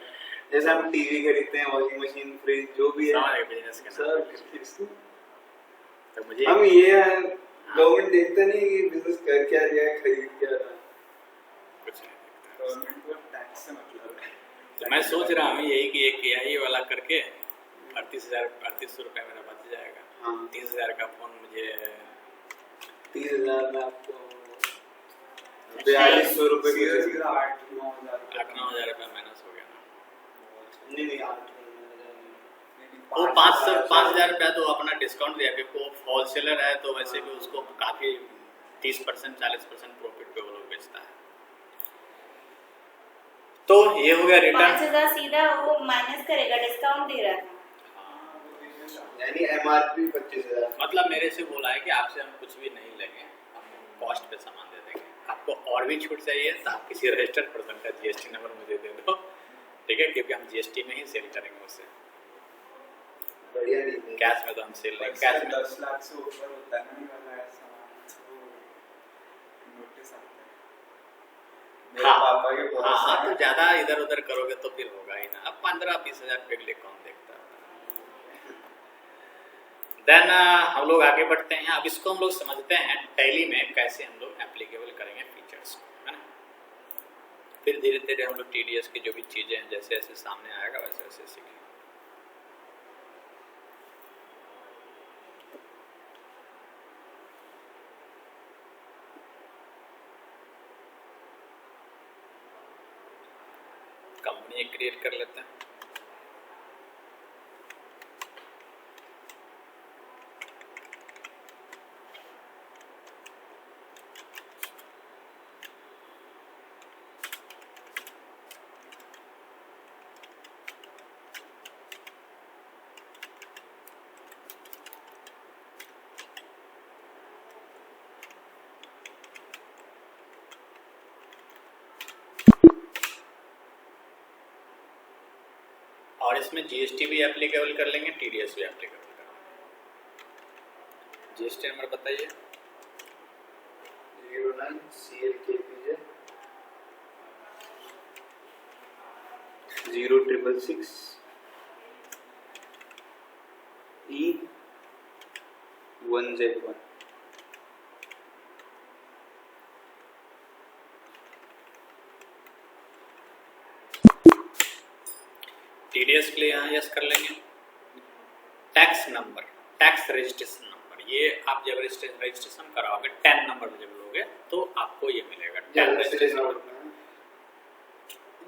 जैसे हम टीवी खरीदते हैं, वॉशिंग मशीन, फ्रिज, जो भी है समझ गए बिजनेस के नाम पे। सब। तो मुझे हम ये गवर्नमेंट देखता नहीं कि बिजनेस कर क्या रहा है, खरीद क्या रहा है। कुछ नहीं दिखता। गवर्नमेंट को टैक्स से मतलब है। तो मैं सोच रहा हूँ यही कि एक AI वाला करके 38,000 रुपये मेरा बच जाएगा। हाँ 30,000 का फोन मुझे 30,000 में आपको 4200 रुपये की सीधा चीज़। सीधा 8-9 हज़ार 8-9 हज़ार रुपया माइनस हो गया ना। नहीं 8 वो 5,000 रुपया तो अपना डिस्काउंट दिया, क्योंकि वो होलसेलर है तो वैसे भी उसको काफ़ी 30% 40% प्रॉफिट पे वो लोग बेचता है। तो ये हो गया रिटर्न। 5,000 सीधा वो माइनस करेगा, डिस्काउंट दे रहा था। यानी MRP 25,000। मतलब मेरे से बोला है कि आपसे हम कुछ भी नहीं लेंगे, हम कॉस्ट पे सामान दे देंगे। आपको और भी छूट चाहिए तो आप किसी रजिस्टर्ड पर्सन का GST नंबर मुझे दे दो, ठीक है, क्योंकि हम GST में ही सेल करेंगे उससे। बढ़िया नहीं है। कैश में तो हम सेल नहीं, कैश कैश में 10 लाख से ऊपर होता है नहीं वाला है सामान, तो नोटिस आता है। मेरे पापा के बहुत हाँ, सारे तो ज़्यादा इधर उधर करोगे तो फिर होगा ही ना। अब 15-20 हज़ार रुपये के लिए कौन देखता है। देन हम लोग आगे बढ़ते हैं। अब इसको हम लोग समझते हैं टैली में कैसे हम लोग एप्लीकेबल करेंगे फीचर्स को, है ना। फिर धीरे धीरे हम लोग TDS की जो भी चीज़ें हैं जैसे जैसे सामने आएगा वैसे वैसे सीखेंगे। कंपनी क्रिएट कर लेते हैं। और इसमें GST भी एप्लीकेबल कर लेंगे, TDS भी एप्लीकेबल कर लेंगे। GST नंबर बताइए। 09 CLKPJ 0666 E1Z1। TDS के लिए यहाँ यस कर लेंगे। Tax number, tax registration number, ये आप जब रजिस्ट्रेशन कराओगे 10 नंबर जब लोगे तो आपको ये मिलेगा। 10 रजिस्ट्रेशन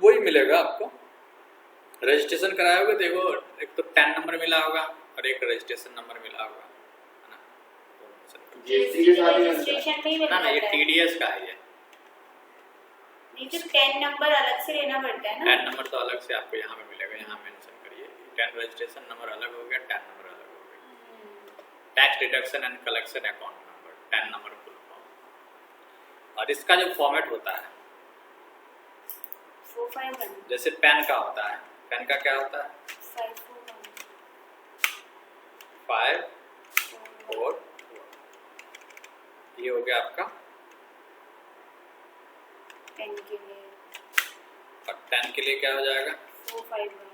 वही मिलेगा आपको। रजिस्ट्रेशन कराओगे देखो, एक तो 10 नंबर मिला होगा और एक रजिस्ट्रेशन नंबर मिला होगा, है ना। GST के साथ ही रजिस्ट्रेशन में ही ना मिलता ना, ये है। TDS का है ये। नहीं तो 10 नंबर अलग से लेना पड़ता है ना। 10 नंबर तो अलग से आपको यहाँ पे मिलेगा, यहाँ मेंशन करिए। 10 रजिस्ट्रेशन नंबर अलग हो गया, 10 नंबर अलग हो गया। Tax deduction and collection account number, 10 number full form. और इसका जो फॉर्मेट होता है 451 जैसे पैन का होता है, पैन का क्या होता है 541 5 4 ये हो गया आपका। 10 के लिए और 10 के लिए क्या हो जाएगा 451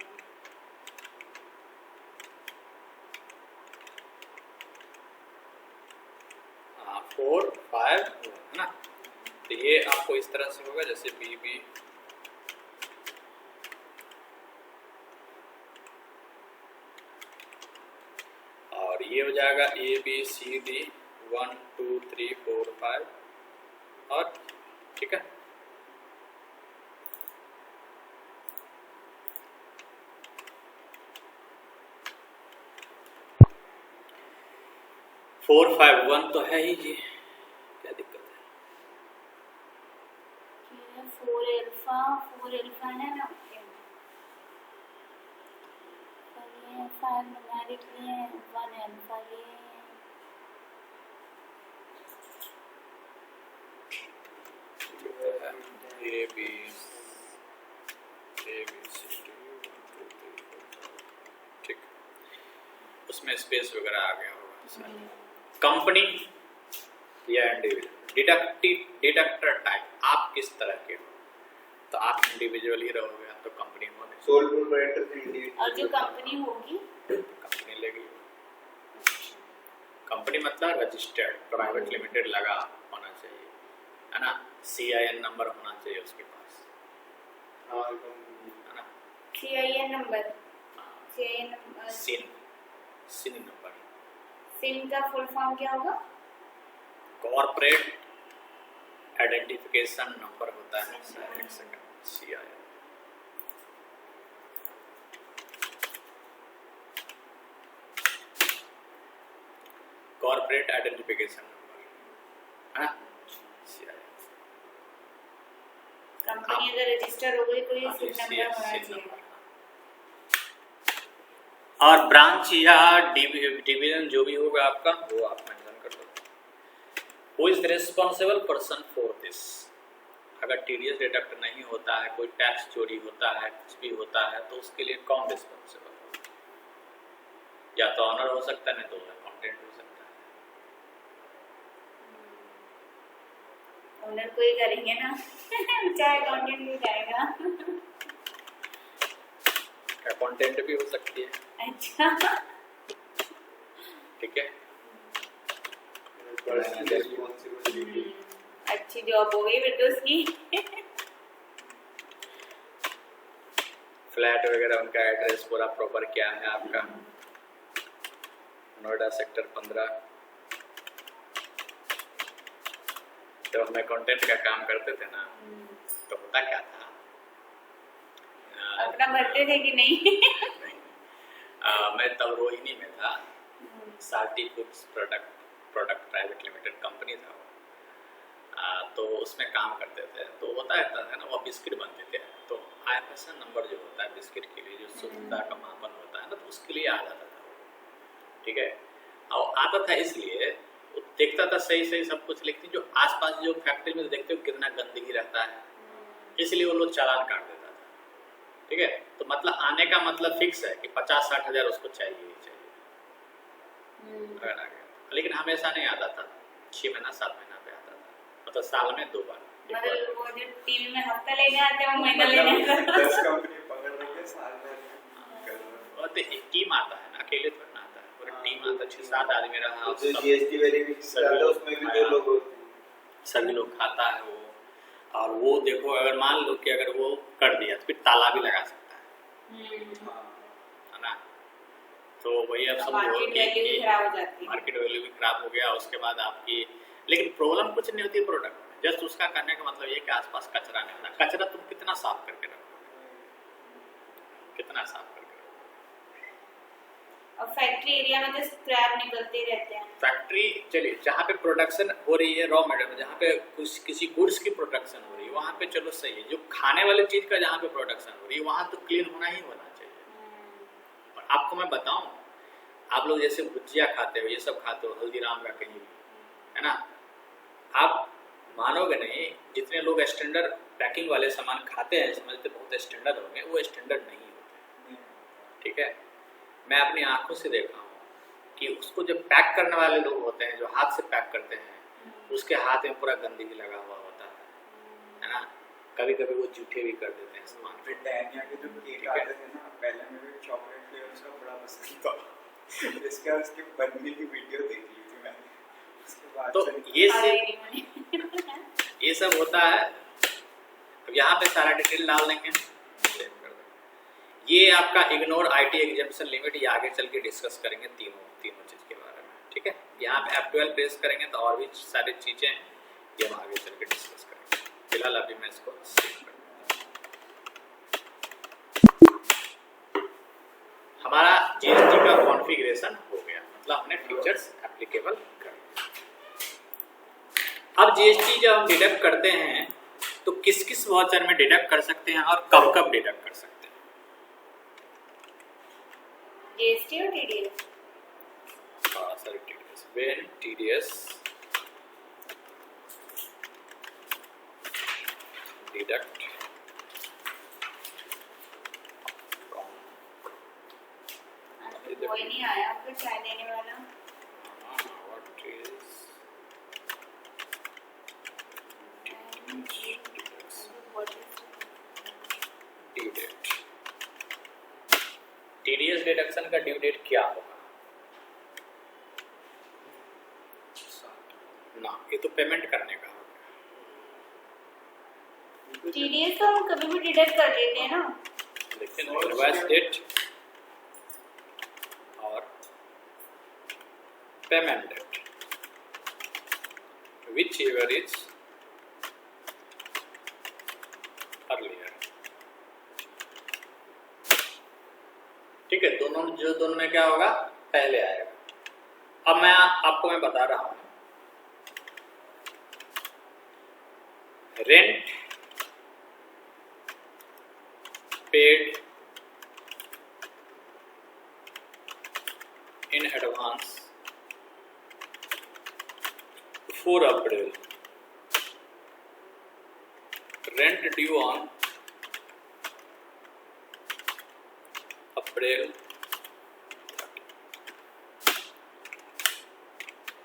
4 5 है ना। तो ये आपको इस तरह से होगा जैसे BB ये हो जाएगा ABCD 1 2 3 4 5 और ठीक है। फोर फाइव वन तो है ही जी, क्या दिक्कत है? 4 अल्फा है ना, 5 न्यूमेरिक लिए, 1 अल्फा लिए। A B C D 1 2 3 4 ठीक, उसमें स्पेस वगैरह आ गया होगा। कंपनी या इंडिविजुअल, डिडक्टर टाइप आप किस तरह के हो? तो आप इंडिविजुअल ही रहोगे, आप तो कंपनी हो नहीं। सोल प्रोप्राइटर इंडिविजुअल, और जो कंपनी होगी कंपनी लेगी। कंपनी मतलब रजिस्टर्ड प्राइवेट लिमिटेड लगा होना चाहिए, है ना। CIN नंबर होना चाहिए उसके पास, हाँ है ना। CIN नंबर, सिन नंबर। सिन का फुल फॉर्म क्या होगा? कॉर्पोरेट आइडेंटिफिकेशन नंबर होता है, एक second, CIN। Corporate identification number, है ना, CIN। कंपनी अगर रजिस्टर हो गई तो ये सिन नंबर होना सिन चाहिए। नंबर। और ब्रांच या डिवीजन जो भी होगा आपका वो आप मेंशन कर दो। Who is the responsible person for this? अगर TDS डिडक्ट नहीं होता है, कोई टैक्स चोरी होता है, कुछ भी होता है, तो उसके लिए कौन रिस्पॉन्सिबल होगा? या तो ऑनर हो सकता है, नहीं तो अकाउंटेंट हो सकता है। ओनर को ही करेंगे ना चाहे अकाउंटेंट भी जाएगा। अकाउंटेंट भी हो सकती है, अच्छा, ठीक है। पर्सनल रिस्पांसिबिलिटी, अच्छी जॉब हो गई फिर तो उसकी। फ्लैट वगैरह उनका एड्रेस पूरा प्रॉपर क्या है आपका? नोएडा सेक्टर 15। जब हम अकाउंटेंट का काम करते थे ना, तो होता क्या था, अपना भरते थे कि नहीं? मैं तब रोहिणी में था, salty foods product private limited company था वो। तो उसमें काम करते थे, तो होता रहता था ना, वो बिस्किट बनते थे, तो IFSC नंबर जो होता है बिस्किट के लिए, जो शुद्धता का मापन होता है ना, तो उसके लिए आ जाता था वो, ठीक है। और आता था इसलिए वो देखता था सही सब कुछ, लेकिन जो आसपास जो फैक्ट्री में देखते हो कितना गंदगी रहता है, इसलिए वो लोग चालान काट देता था, ठीक है। तो मतलब आने का मतलब फिक्स है कि 50-60 हज़ार उसको चाहिए ही चाहिए अगर आ गया। लेकिन हमेशा नहीं आता था, 6 महीना 7 महीना पे आता था, मतलब साल में 2 बार। मतलब वो जो टीवी में हफ्ता लेने आते हैं वो महीना लेने आते हैं। 10 कंपनी पकड़ रही है साल में कर रहा है। और एक टीम आता है ना, अकेले थोड़ा ना आता है, पूरा टीम आता है, 6-7 आदमी रहा, जो GST वेरिफिकेशन करता है उसमें भी 2 लोग होते हैं, सभी लोग खाता है वो। और वो देखो, अगर मान लो कि अगर वो कर दिया तो फिर ताला भी लगा सकता है ना। तो वही अब समझो मार्केट वैल्यू भी खराब हो जाती है। मार्केट वैल्यू भी खराब हो गया, उसके बाद आपकी, लेकिन प्रॉब्लम कुछ नहीं होती प्रोडक्ट में, जस्ट उसका करने का मतलब ये कि आसपास कचरा नहीं होना। कचरा तुम कितना साफ करके रखोगे, कितना साफ करके रखोगे। और फैक्ट्री एरिया में तो स्क्रैप निकलते रहते हैं। फैक्ट्री चलिए, जहाँ पे प्रोडक्शन हो रही है रॉ मटेरियल, जहाँ पे कुछ किसी गुड्स की प्रोडक्शन हो रही है, वहाँ पे चलो सही है। जो खाने वाले चीज़ का जहाँ पे प्रोडक्शन हो रही है, वहाँ तो क्लीन होना ही होना चाहिए। और आपको मैं बताऊँ, आप लोग जैसे भुजिया खाते हो, ये सब खाते हो, हल्दीराम का कहीं भी, है ना, आप मानोगे नहीं, जितने लोग स्टैंडर्ड पैकिंग वाले सामान खाते हैं, समझते बहुत स्टैंडर्ड होंगे, वो स्टैंडर्ड नहीं होते, ठीक है। मैं अपनी आंखों से देखा हूँ कि उसको जब पैक करने वाले लोग होते हैं, जो हाथ से पैक करते हैं, उसके हाथ में पूरा गंदगी लगा हुआ होता है ना। कभी कभी वो जूठे भी कर देते हैं सामान। ब्रिटानिया के जो केक आते थे ना, पहले मुझे चॉकलेट फ्लेवर का बड़ा पसंद था, इसके बाद उसकी बनने की वीडियो देख ली थी मैंने, उसके बाद तो ये सब होता है। अब यहाँ पे सारा डिटेल डाल देंगे, सेव कर देंगे। ये आपका इग्नोर IT एग्जेम्पशन लिमिट, ये आगे चल के डिस्कस करेंगे तीनों चीज़ के बारे में। यहाँ पे F12 प्रेस करेंगे तो और भी सारी चीज़ें हैं, ये हम आगे चल के डिस्कस करेंगे। फिलहाल अभी मैं इसको सेव कर देता हूँ। हमारा GST का कॉन्फ़िगरेशन हो गया, मतलब हमने फीचर्स एप्लीकेबल कर दिए। अब GST जब हम डिडक्ट करते हैं तो किस किस वाउचर में डिडक्ट कर सकते हैं और कब कब डिडक्ट कर सकते हैं? GST और TDS? Sorry, TDS. When TDS deduct from कोई नहीं आया आपको चाय देने वाला? what is due date? TDS deduction का ड्यू डेट क्या होगा ना? ये तो पेमेंट करने का होगा। TDS तो हम कभी भी डिडक्ट कर लेते हैं ना, लेकिन इनवॉइस डेट और payment date whichever is earlier. ठीक है, दोनों में क्या होगा, पहले आएगा। अब मैं आपको बता रहा हूं, rent paid in advance 4 April, rent due on April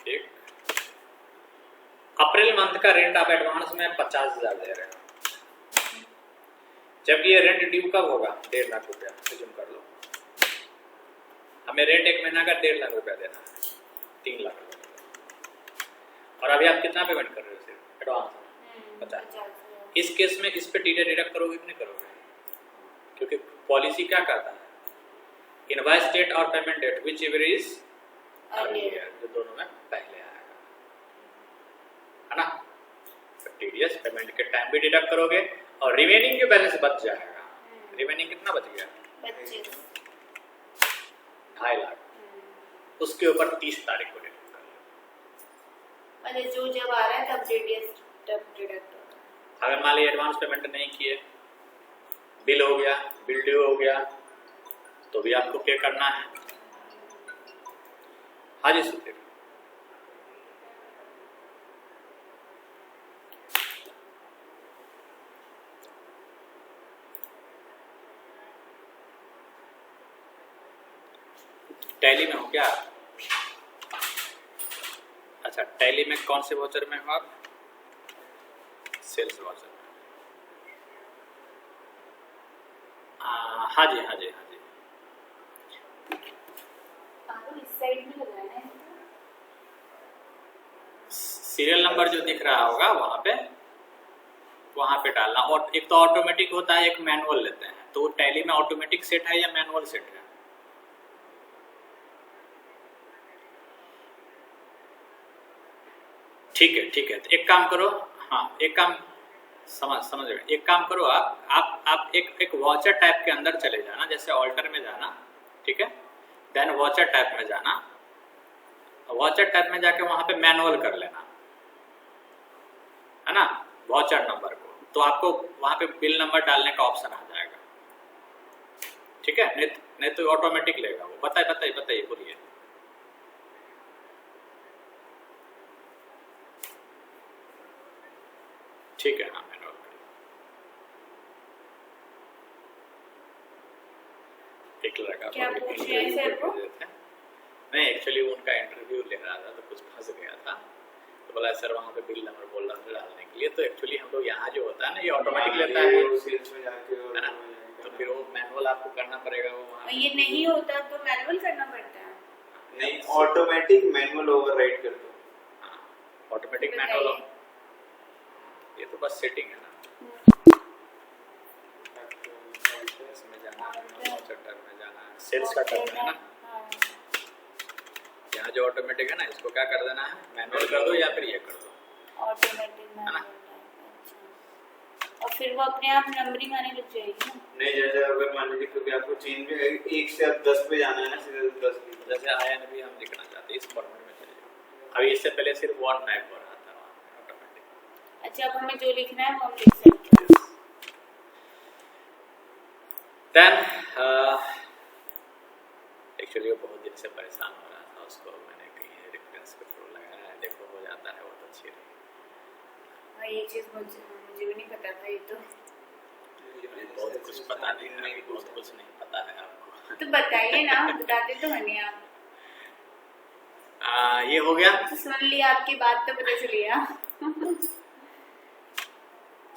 30। April month का रेंट आप एडवांस में 50,000 दे रहे हो, जबकि ये रेंट ड्यू कब होगा? 1.5 लाख रुपया रिज्यूम कर लो। हमें रेंट 1 महीना का 1.5 लाख रुपया देना है, 3 लाख रुपया। और अभी आप कितना पेमेंट कर रहे हो? सिर्फ एडवांस 50। इस केस में इस पे TDS डिडक्ट करोगे कि नहीं करोगे? क्योंकि पॉलिसी क्या कहता है, इनवॉइस डेट और payment date whichever is earlier, जो दोनों में पहले आएगा, है ना? तो TDS पेमेंट के टाइम भी डिडक्ट करोगे और रिमेनिंग के बैलेंस बच जाएगा। रिमेनिंग कितना बच गया? 2.5 लाख। उसके ऊपर 30 तारीख को डिडक्ट कर लो। मतलब जो जब आ रहा है तब TDS तब डिडक्ट होगा। अगर मान लीजिए एडवांस पेमेंट नहीं किए, बिल हो गया, बिल ड्यू हो गया, तो भी आपको पे करना है। हाँ जी सुधीर। टैली में हो क्या? अच्छा, टैली में कौन से वाउचर में हो आप? सेल्स वाउचर में। हाँ जी हाँ जी हाँ जी। इस साइड में लगाना है। सीरियल नंबर जो दिख रहा होगा वहां पे डालना। और एक तो ऑटोमेटिक होता है, एक मैनुअल लेते हैं। तो टैली में ऑटोमेटिक सेट है या मैनुअल सेट है? ठीक है। तो एक काम करो, हाँ एक काम समझ गए। एक काम करो, आप एक वॉचर टाइप के अंदर चले जाना, जैसे ऑल्टर में जाना, ठीक है, देन वॉचर टाइप में जाना। वॉचर टाइप में जाके वहां पे मैनुअल कर लेना, है ना, वॉचर नंबर को। तो आपको वहां पे बिल नंबर डालने का ऑप्शन आ जाएगा, ठीक है। नहीं तो ऑटोमेटिक लेगा वो। बताइए बोलिए। ठीक है, हाँ मैनुअल एक लड़का क्या पूछ रहे हैं सर वो? नहीं, एक्चुअली उनका इंटरव्यू ले रहा था तो कुछ फंस गया था, तो बोला सर वहाँ पे बिल नंबर बोल रहा था डालने के लिए। तो एक्चुअली हम लोग यहाँ जो होता है ना, ये ऑटोमेटिक लेता है, है ना, तो फिर वो मैनुअल आपको करना पड़ेगा वो वहाँ। ये नहीं होता तो मैनुअल करना पड़ता है? नहीं, ऑटोमेटिक मैनुअल ओवरराइड कर दो। हाँ, ऑटोमेटिक मैनुअल। ये तो बस सेटिंग है ना। इसमें जाना है, वॉचर में जाना है, सेल्स का करना है ना। यहाँ जो ऑटोमेटिक है ना, इसको क्या कर देना है, मैनुअल कर दो या फिर ये कर दो, ऑटोमेटिक है ना? अच्छा, और फिर वो अपने आप नंबरिंग आने लग जाएगी ना? नहीं, जैसे अगर मान लीजिए कभी आपको चेंज में 1 से अब 10 पे जाना है ना, सीधे 10 की जैसे आयन भी हम लिखना चाहते हैं इस फॉर्मेट में चले जाओ। अभी इससे पहले सिर्फ वन टाइप हो रहा था ऑटोमेटिक। अच्छा, अब हमें जो लिखना है वो हम लिख सकते हैं। देन एक्चुअली वो बहुत दिन से परेशान हो रहा था, उसको मैंने कहीं रेफरेंस के थ्रू लगाया है, देखो हो जाता है, बहुत अच्छी रही। हाँ, ये चीज़ मुझे भी नहीं पता था, ये तो बहुत कुछ पता नहीं है, बहुत कुछ नहीं पता है आपको। तो बताइए ना, बताते तो बने आप। ये हो गया। तो सुन लिया, आपकी बात तो पता चलिए।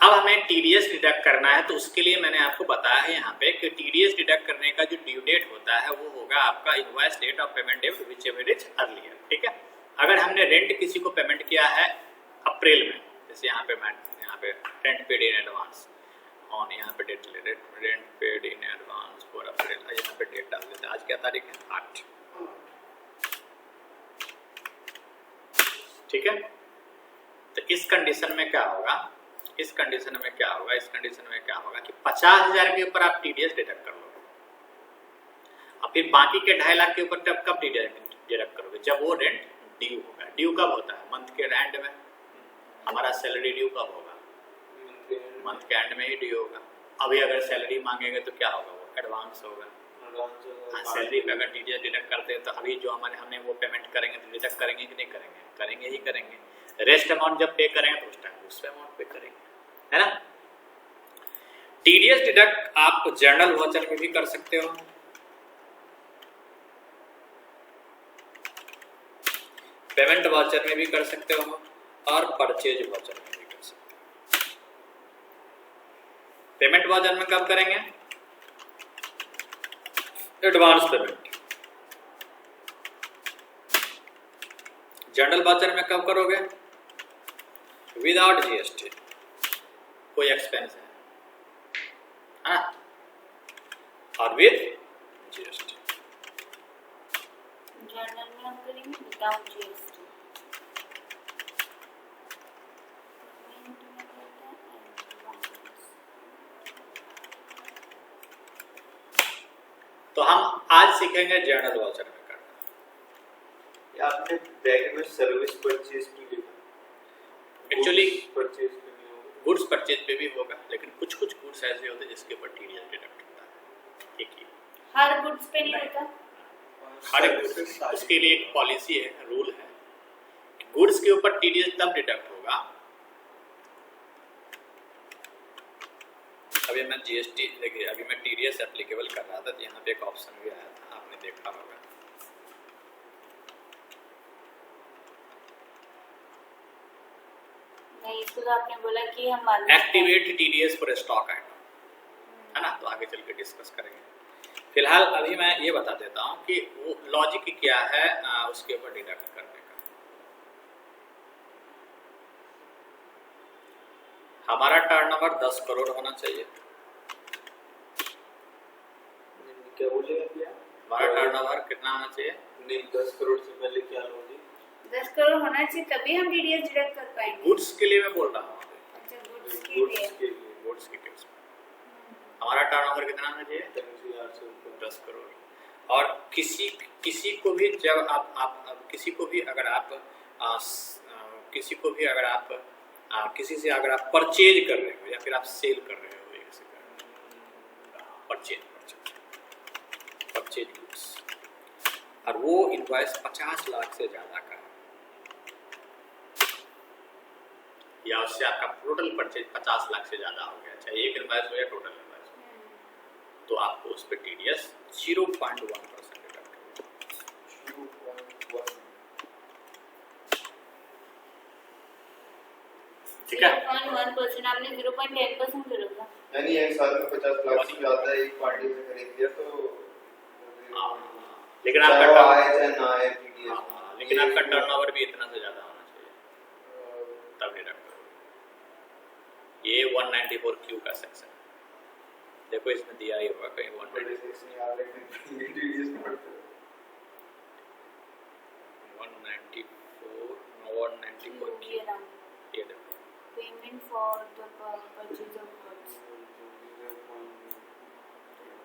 अब हमें टीडीएस डिडक्ट करना है, तो उसके लिए मैंने आपको बताया है यहाँ पे कि टीडीएस डिडक्ट करने का जो ड्यू डेट होता है वो होगा आपका invoice date of payment date whichever is earlier. ठीक है, अगर हमने रेंट किसी को पेमेंट किया है अप्रैल में, जैसे यहाँ पे मैं rent paid in advance on, यहाँ पे date rent paid in advance for April, यहाँ पे डेट डाल देते हैं। आज क्या तारीख है? 8। ठीक है, तो इस कंडीशन में क्या होगा, इस कंडीशन में क्या होगा कि 50,000 के ऊपर आप टीडीएस डिडक्ट कर लोगे, और फिर बाकी के 2.5 लाख के ऊपर कब टीडीएस डिडक्ट करोगे? जब वो रेंट ड्यू होगा। ड्यू कब होता है? मंथ के एंड में। हमारा सैलरी ड्यू कब होगा? मंथ के एंड में ही ड्यू होगा। अभी अगर सैलरी मांगेंगे तो क्या होगा? वो एडवांस होगा। हाँ, सैलरी पे अगर टीडीएस डिडक्ट करते हैं तो अभी जो हमने वो पेमेंट करेंगे तो डिडक्ट करेंगे कि नहीं करेंगे? करेंगे ही करेंगे। रेस्ट अमाउंट जब पे करेंगे तो उस टाइम उस अमाउंट पे करेंगे, है ना? टीडीएस डिडक्ट आप जर्नल वाउचर में भी कर सकते हो, पेमेंट वाउचर में भी कर सकते हो, और परचेज वाउचर में भी कर सकते हो। पेमेंट वाउचर में कब करेंगे? Advance payment. जर्नल वाउचर में कब करोगे? विदाउट जीएसटी, कोई एक्सपेंस है, हाँ, और विद जीएसटी। जर्नल में हम करेंगे विदाउट जीएसटी। तो हम आज सीखेंगे जर्नल वाउचर में करना। ये आपने ब्रैकेट में सर्विस परचेज की लिखा, एक्चुअली परचेज पे नहीं होगा। गुड्स परचेज पे भी होगा, लेकिन कुछ गुड्स ऐसे होते हैं जिसके ऊपर टीडीएस डिडक्ट होता है। एक ही हर गुड्स पे नहीं होता। हर एक गुड्स, उसके लिए एक पॉलिसी है, रूल है। गुड्स के ऊपर टीडीएस तब डिडक्ट होगा, अभी मैं जीएसटी देखिए, अभी मैं टीडीएस एप्लीकेबल कर रहा था तो यहाँ पे एक ऑप्शन भी आया था, आपने देखा होगा। नहीं, इसको तो आपने बोला कि हम मालूम activate TDS for stock item, है ना? तो आगे चल के डिस्कस करेंगे। फिलहाल अभी मैं ये बता देता हूँ कि वो लॉजिक क्या है उसके ऊपर डिडक्ट करने का। हमारा टर्नओवर 10 करोड़ होना चाहिए। क्या बोले भैया? हमारा टर्नओवर कितना होना चाहिए? नहीं, 10 करोड़ से पहले क्या लोगे? 10 करोड़ होना चाहिए, तभी हम टीडीएस डिडक्ट कर पाएंगे। गुड्स के लिए मैं बोल रहा हूँ, अच्छा, गुड्स के गुड्स लिए। के लिए गुड्स के केस में हमारा टर्नओवर कितना होना चाहिए? 10 करोड़। और किसी को भी जब आप किसी को भी अगर आप किसी से अगर आप परचेज कर रहे हो या फिर आप सेल कर रहे हो, एक सेकंड, परचेज गुड्स, और वो इनवॉइस 50 लाख से ज्यादा का है, या उससे आपका टोटल परचेज 50 लाख से ज्यादा हो गया, चाहे एक इनवॉइस हो या टोटल इनवॉइस हो, तो आपको उस पर टीडीएस 0.1% डिडक्ट होगा। ठीक है, 0.1%। आपने 0.10% करोगे। यानी एक साल में 50 लाख से ज्यादा एक पार्टी से खरीद लिया तो लेकिन चाहे आपका वो आए चाहे ना आए टीडीएस। लेकिन आपका टर्नओवर भी इतना से ज्यादा होना चाहिए, तब डिडक्ट करोगे। ये 194Q का सेक्शन है, देखो इसमें दिया ही होगा कहीं 196। 194 194 ये रहा ये देखो payment for the purchase of goods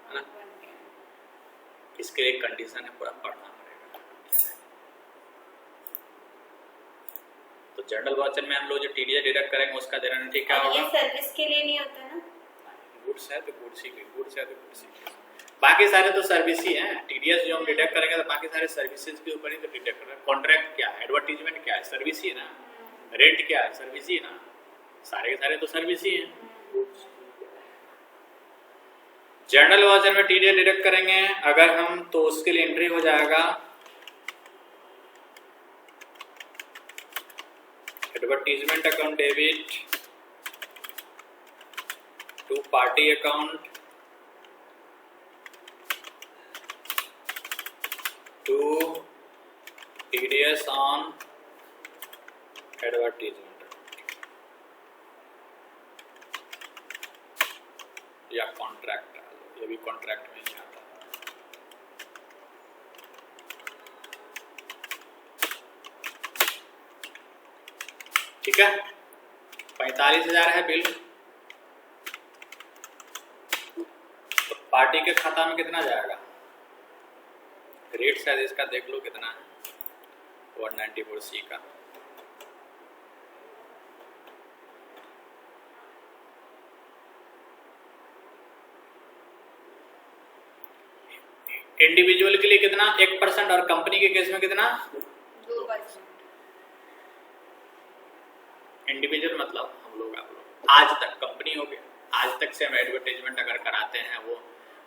है ना। इसके लिए कंडीशन है, पूरा पढ़ना पड़ेगा क्या है। तो जनरल वाउचर में हम लोग जो टीडीएस डिडक्ट करेंगे उसका गारंटी क्या और ये होगा। सर्विस के लिए नहीं होता ना। गुड्स है तो गुड्स ही, गुड्स है तो गुड्स ही, बाकी सारे तो सर्विस ही हैं। टीडीएस जो हम डिडक्ट करेंगे तो बाकी सारे सर्विसेज के ऊपर ही तो डिडक्ट करेंगे। कॉन्ट्रैक्ट क्या है, एडवर्टीजमेंट क्या है, सर्विस ही है ना। रेंट क्या है, सर्विस ही है ना। सारे के सारे तो सर्विस ही हैं। जर्नल वाउचर में टीडीएस डिडक्ट करेंगे अगर हम, तो उसके लिए एंट्री हो जाएगा advertisement account debit to party account to TDS on advertisement या कॉन्ट्रैक्ट, ये भी कॉन्ट्रैक्ट में ही आता है। ठीक है, 45,000 है बिल। तो पार्टी के खाता में कितना जाएगा, रेट शायद इसका देख लो कितना है, 194C का। इंडिविजुअल के लिए कितना, 1%, और कंपनी के केस में कितना, 2%। इंडिविजुअल मतलब हम लोग, आप लोग आज तक कंपनी हो गया, आज तक से हम एडवर्टाइजमेंट अगर कराते हैं वो,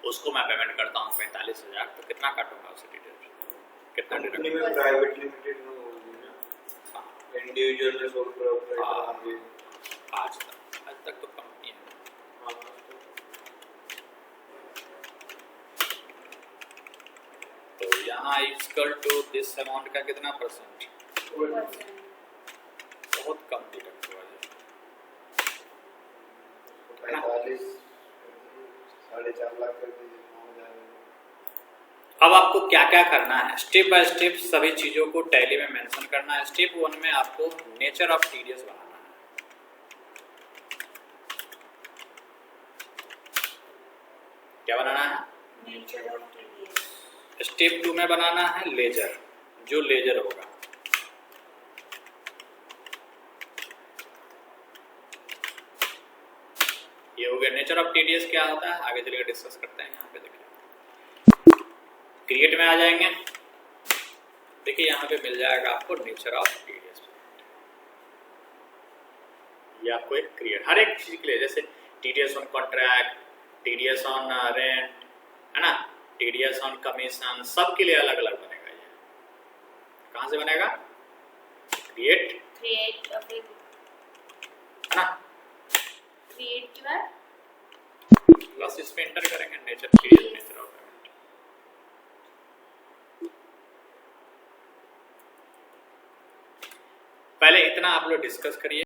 उसको मैं पेमेंट करता हूँ 45,000, तो कितना काटूंगा उसे डिटेल, कितना कंपनी डिटेल। में प्राइवेट लिमिटेड में होगी ना, इंडिविजुअल में सोल प्रोप्राइटर होंगे। आज तक तो कंपनी है। तो यहाँ इक्वल टू दिस अमाउंट का कितना परसेंट, 2%। बहुत कम डिडक्ट हुआ है। 45 4.5 लाख कर दीजिए, 9,000। अब आपको क्या क्या करना है, स्टेप बाय स्टेप सभी चीजों को टैली में मेंशन करना है। स्टेप 1 में आपको नेचर ऑफ टीडीएस बनाना है। क्या बनाना है, नेचर ऑफ टीडीएस। स्टेप 2 में बनाना है लेजर, जो लेजर होगा। ये हो गया नेचर ऑफ टीडीएस। क्या होता है आगे चलकर डिस्कस करते हैं। यहाँ पे देखिए क्रिएट में आ जाएंगे, देखिए यहाँ पे मिल जाएगा आपको नेचर ऑफ टीडीएस। ये आपको एक क्रिएट, हर एक चीज के लिए, जैसे TDS on contract, TDS on rent, है ना, टीडीएस ऑन कमीशन, सब के लिए अलग अलग बनेगा। ये कहाँ से बनेगा, क्रिएट अभी है ना, क्रिएट के बाद बस इसमें एंटर करेंगे नेचर टीडीएस, नेचर ऑफ। पहले इतना आप लोग डिस्कस करिए।